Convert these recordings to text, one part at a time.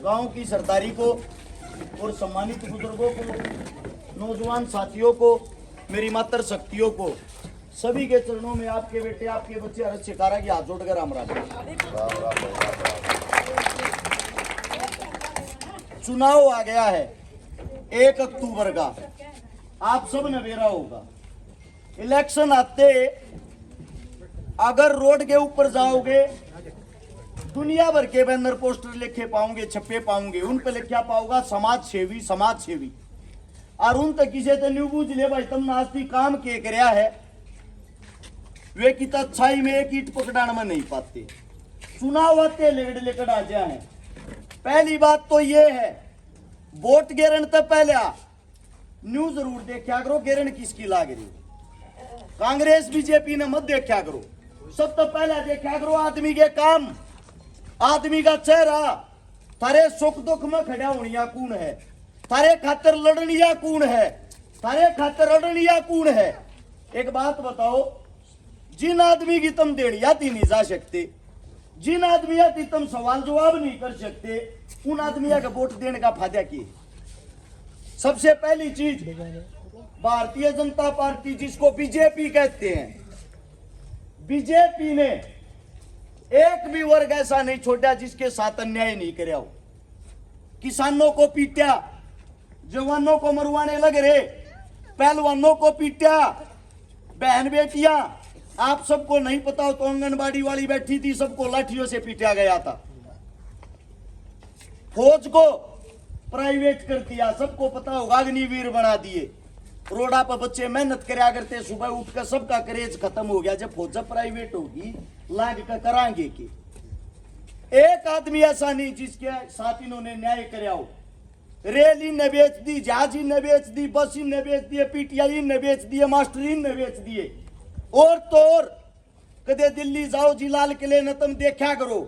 गांव की सरदारी को और सम्मानित बुजुर्गों को, नौजवान साथियों को, मेरी मातृ शक्तियों को, सभी के चरणों में आपके बेटे, आपके बच्चे अरज शिकारा की हाथ जोड़कर राम राम। चुनाव आ गया है 1 अक्टूबर का, आप सब ने बेरा होगा। इलेक्शन आते अगर रोड के ऊपर जाओगे, दुनिया भर के बैनर पोस्टर लिखे पाओगे, छपे पाओगे, उन पे लिखा पाओगा समाज सेवी, समाज सेवी। और उन तक किसी तो न्यू बूझ ले भाई तुमने आज भी काम के करया है, वे की अच्छाई में एक ईट पकड़ाने में नहीं पाते। चुनाव आते लेकर आ जाए। पहली बात तो ये है, वोट गिरन तो पहले न्यूज जरूर देखा करो, गिरन किसकी लाग रही। कांग्रेस बीजेपी ने मत देखा करो, सब तो पहले देखा करो आदमी के काम, आदमी का चेहरा। थारे सुख दुख में खड़ा होनिया कौन है, थारे खातर लड़निया कौन है, थारे खातर लड़निया कौन है। एक बात बताओ, जिन आदमी की तुम देड़िया थी नहीं जा सकते, जिन आदमिया थी तुम सवाल जवाब नहीं कर सकते, उन आदमिया का वोट देने का फायदा की। सबसे पहली चीज, भारतीय जनता पार्टी जिसको बीजेपी कहते हैं, बीजेपी ने एक भी वर्ग ऐसा नहीं छोड़ा जिसके साथ अन्याय नहीं करे हो। किसानों को पीटा, जवानों को मरवाने लग रहे, पहलवानों को पीटा, बहन बेटियां, आप सबको नहीं पता हो तो आंगनबाड़ी वाली बैठी थी, सबको लाठियों से पीटा गया था। फौज को प्राइवेट कर दिया, सबको पता होगा, अग्निवीर बना दिए। रोडा पर बच्चे मेहनत करया करते, सुबह उठकर सबका करेज खत्म हो गया। जब फौज प्राइवेट होगी लाग कर करांगे कि एक आदमी ऐसा नहीं जिसके साथ इन्होंने न्याय कराया हो। रेल इन ने बेच दी, जहाज इन ने बेच दी, बस इन ने बेच दिए, पीटीआई इन ने बेच दिए, मास्टर इन ने बेच दिए। और तो और कदे दिल्ली जाओ जी लाल किले न तुम देखा करो,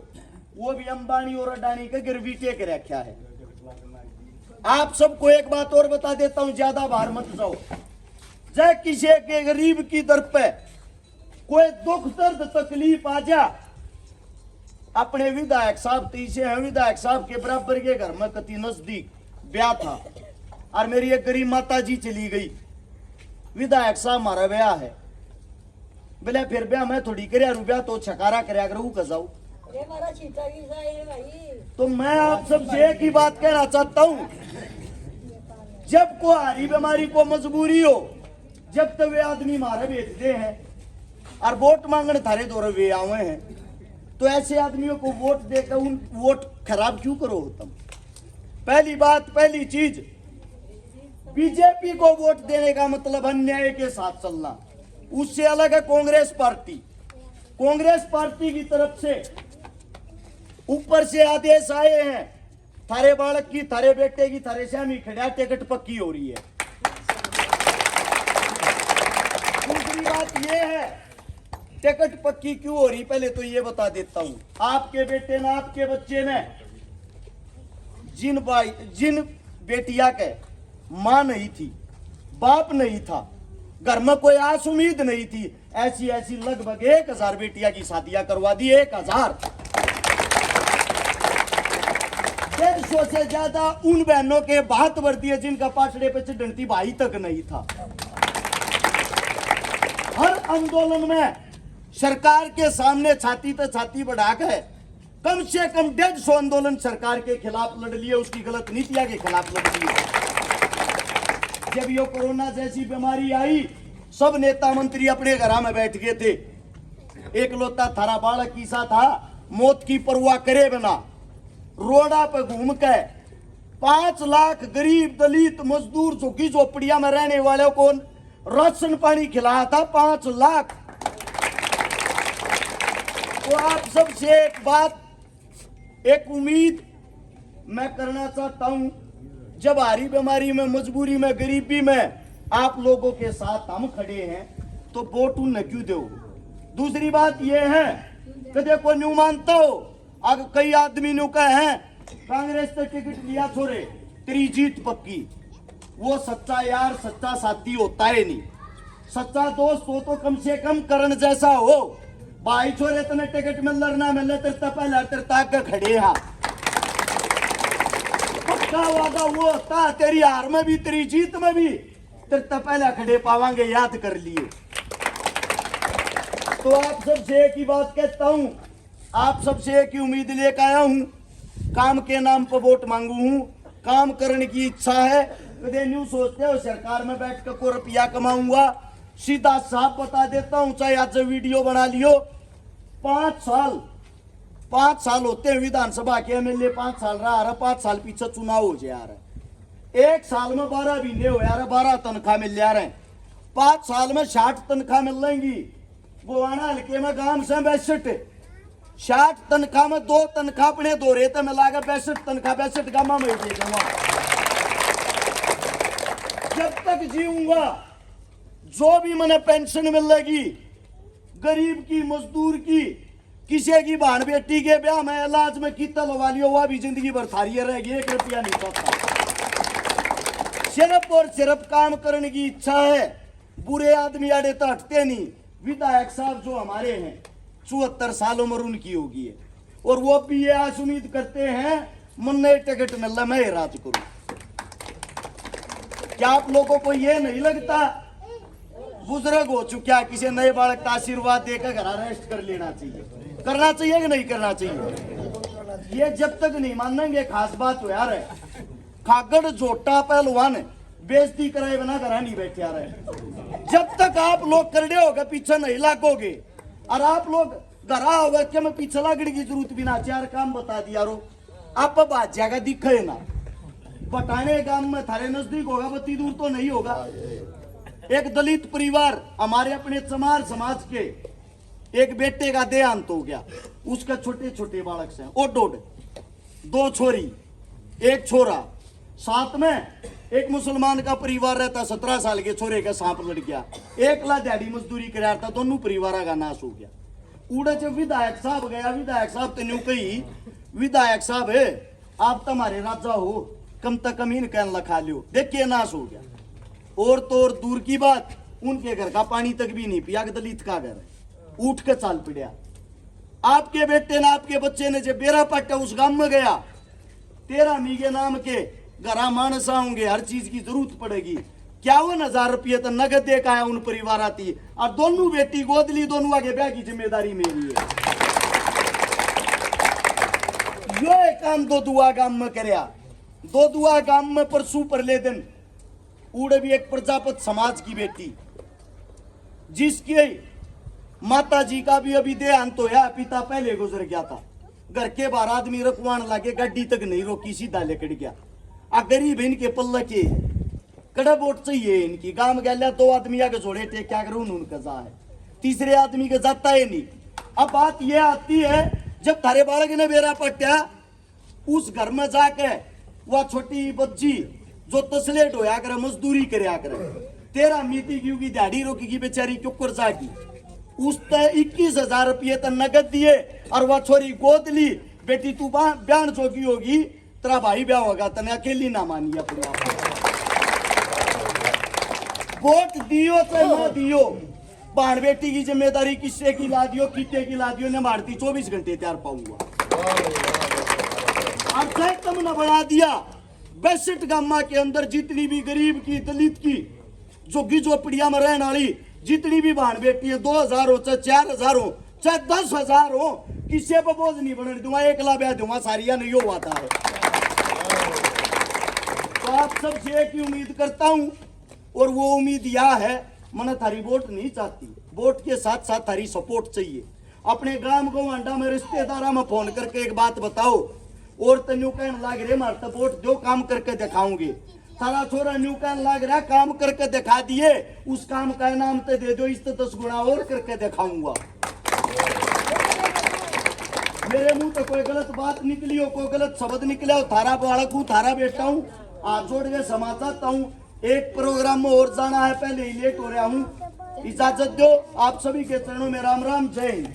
वो भी अंबानी और अडानी के गिरवी टेक रखा है। आप सबको एक बात और बता देता हूं, ज्यादा बाहर मत जाओ। चाहे किसी के गरीब की दर पे कोई दुख दर्द तकलीफ आ जा, अपने विधायक साहब तीसरे हैं, विधायक साहब के बराबर के घर में कति नजदीक ब्याह था और मेरी एक गरीब माता जी चली गई, विधायक साहब हमारा ब्याह है, बोले फिर ब्याह मैं थोड़ी करया रुपया तो छकारा करया करूं कजाऊ। तो मैं आप सबसे एक ही बात कहना चाहता हूं, जब को हारी बीमारी को मजबूरी हो, जब तक वे आदमी मारे बेचते हैं और वोट मांगने थारे दौरे वे आए हैं, तो ऐसे आदमियों को वोट देकर उन वोट खराब क्यों करो तुम। पहली बात, पहली चीज, बीजेपी को वोट देने का मतलब अन्याय के साथ चलना। उससे अलग है कांग्रेस पार्टी। कांग्रेस पार्टी की तरफ से ऊपर से आदेश आए हैं, थारे बालक की, थारे बेटे की, थारे श्यामी खड़ा टिकट पक्की हो रही है। दूसरी बात यह है, टिकट पक्की क्यों हो रही, पहले तो ये बता देता हूं। आपके बेटे ने, आपके बच्चे ने, जिन बेटिया के मां नहीं थी, बाप नहीं था, घर में कोई आस उम्मीद नहीं थी, ऐसी ऐसी लगभग 1000 बेटिया की शादियां करवा दी। 1000, 150 से ज्यादा उन बहनों के बात भर दिए जिनका पाछड़े पे चढ़ती भाई तक नहीं था। हर आंदोलन में सरकार के सामने छाती पे छाती बढ़ाकर कम से कम 150 आंदोलन सरकार के खिलाफ लड़ लिए, उसकी गलत नीतियां के खिलाफ लड़ लिए। जब ये कोरोना जैसी बीमारी आई, सब नेता मंत्री अपने घर में बैठ गए थे। एक लोता थारा बालक की सा था, मौत की परवाह करे बिना रोडा पे घूम के 5 लाख गरीब दलित मजदूर झुग्गी झोपड़िया में रहने वालों को राशन पानी खिलाया था। 5 लाख। तो आप सबसे एक बात, एक उम्मीद मैं करना चाहता हूं, जब हारी बीमारी में, मजबूरी में, गरीबी में आप लोगों के साथ हम खड़े हैं, तो वोट उन्हें क्यों दो। दूसरी बात यह है कि देखो न्यू मानता हो, अगर कई आदमी नु कहे हैं कांग्रेस से टिकट लिया छोरे तेरी जीत पक्की, वो सच्चा यार, सच्चा साथी होता है नहीं। सच्चा दोस्त हो तो कम से कम करण जैसा हो। भाई छोरे तने टिकट मिल ना मिले तेरे पहले तेरे ताक खड़े हा। पक्का वादा वो होता तेरी हार में भी तेरी जीत में भी तेरे तो पहले खड़े पावांगे, याद कर लिए। तो आप सबसे एक ही बात कहता हूं, आप सबसे एक ही उम्मीद लेकर आया हूं, काम के नाम पर वोट मांगू हूं, काम करने की इच्छा है। कदे न्यू सोचते हो सरकार में बैठ कर को रुपया कमाऊंगा, सीधा साफ बता देता हूं, चाहे आज वीडियो बना लियो। 5 साल होते हैं विधानसभा के एमएलए, 5 साल रहा, 5 साल पीछे चुनाव हो जा रहा है। 1 साल में 12 महीने हो यार, 12 तनख्वाह मिल जा रहे हैं। 5 साल में 60 तनख्वाह मिल रहेंगी। गोवाना हल्के में गांव से 62, 60 तनख्वाह में 2 तनख्वाह अपने दो रहे थे, मिला कर 62 तनख्वाह 62 गामा में दे दूंगा। जब तक जीऊंगा जो भी मैंने पेंशन मिलेगी, गरीब की, मजदूर की, किसी की बहन बेटी के ब्याह में इलाज में कितना लगा लियो, वह भी जिंदगी भर थारी रहेगी, 1 रुपया नहीं पाता। सिर्फ और सिर्फ काम करने की इच्छा है। बुरे आदमी आड़े तो हटते नहीं। विधायक साहब जो हमारे हैं 74 साल उम्र उनकी होगी है, और वो भी ये आस उम्मीद करते हैं मन नए टिकट मिल रहा मैं राज करूं। क्या आप लोगों को ये नहीं लगता बुजुर्ग हो चुका है, किसी नए बालक का आशीर्वाद देकर घर अरेस्ट कर लेना चाहिए? करना चाहिए कि नहीं करना चाहिए? ये जब तक नहीं मानेंगे, खास बात हो यार है, खागड़ जोटा पहलवान बेइज्जती कराए बिना घर नहीं बैठे आ रहे। जब तक आप लोग करड़े होगे पीछे नहीं लागोगे, और आप लोग घर आओगे कि मैं पीछे लागने की जरूरत भी ना, 4 काम बता दिया रो, आप बात जाएगा दिखे ना। बटाने काम में थारे नजदीक होगा, बत्ती दूर तो नहीं होगा। एक दलित परिवार हमारे अपने चमार समाज के, एक बेटे का देहांत हो गया, उसका छोटे छोटे बालक से ओड 2 छोरी 1 छोरा, साथ में एक मुसलमान का परिवार रहता, 17 साल के छोरे का सांप लड़ गया, 1 लाख दिहाड़ी मजदूरी कराया था, दोनों परिवार का नाश हो गया। उड़े जब विधायक साहब गया, विधायक साहब तेन कही, विधायक साहब है आप तुम्हारे राजा हो, कम तक कम इन कहन लखा लियो, देखिए नाश हो गया। और तो और दूर की बात, उनके घर का पानी तक भी नहीं पिया, दलित का घर है, उठ के चाल पड़ा। आपके बेटे ने, आपके बच्चे ने जब बेरा पट्टा उस गांव में गया, 13 मीगे नाम के घरा मानस आऊंगे, हर चीज की जरूरत पड़ेगी, 51,000 रुपये तो नगद दे का है उन परिवार आती, और दोनों बेटी गोद ली, दोनों आगे ब्याह की जिम्मेदारी मेरी है। यो काम 2 दुआ गांव में करया, 2 दुआ गांव में परसू परले दिन उड़े भी एक प्रजापत समाज की बेटी, जिसके माता जी का भी अभी देहांत होया, पिता पहले गुजर गया था। घर के बाहर आदमी रखवान लगे, गाड़ी तक नहीं रोकी, सीधा लेकर गया। आ गरीब इनके पल्ले के कड़ा वोट चाहिए इनकी, गांव गया 2 आदमी आगे जोड़े टेक क्या करूं उनका जा है, तीसरे आदमी का जाता है नहीं। अब बात यह आती है, जब थारे बालक ने बेरा पट्टा, उस घर में जाके वह छोटी बच्ची जो तसलेट होया करे, मजदूरी करया करे, 13 मीती की दिहाड़ी रोकी की बेचारी क्यों जागी, उस 21,000 रुपये तो नगद दिए, और वह छोरी गोद ली, बेटी तू बयान जोगी होगी, तेरा भाई ब्याह होगा, तने अकेली ना मानी अपने आप। वोट दियो चाहे न दियो, बाण बेटी की जिम्मेदारी किससे की ला दियो, कितने की ला दियो, ने मारती 24 घंटे तैयार पाऊंगा। अब चाहे तुमने बना दिया 62 गामा के अंदर जितनी भी गरीब की, दलित की, झुग्गी झोपड़िया में रहने वाली जितनी भी बहन बेटी है, 2,000 हो चाहे 4,000 हो चाहे 10,000 हो, किसी पर बोझ नहीं बनने दूंगा, 1 लाख ब्याह दूंगा, सारिया नहीं हो आता है। तो आप सबसे एक ही उम्मीद करता हूं, और वो उम्मीद यह है, मैंने थारी वोट नहीं चाहती, वोट के साथ साथ थारी सपोर्ट चाहिए। अपने ग्राम गवांडा में रिश्तेदारा में फोन करके एक बात बताओ, और तो न्यू कहने लग रहे मार तो वोट दो, काम करके दिखाऊंगे। सारा छोरा न्यू कहने लग रहा काम करके दिखा दिए, उस काम का इनाम तो दे दो, इस 10 गुना और करके दिखाऊंगा। मेरे मुंह तो कोई गलत बात निकली हो, कोई गलत शब्द निकले हो, थारा बालक हूँ, थारा बेटा हूँ, हाथ जोड़ के क्षमा चाहता हूँ। एक प्रोग्राम में और जाना है, पहले ही लेट हो रहा हूँ, इजाजत दो। आप सभी के चरणों में राम राम, जय हिंद।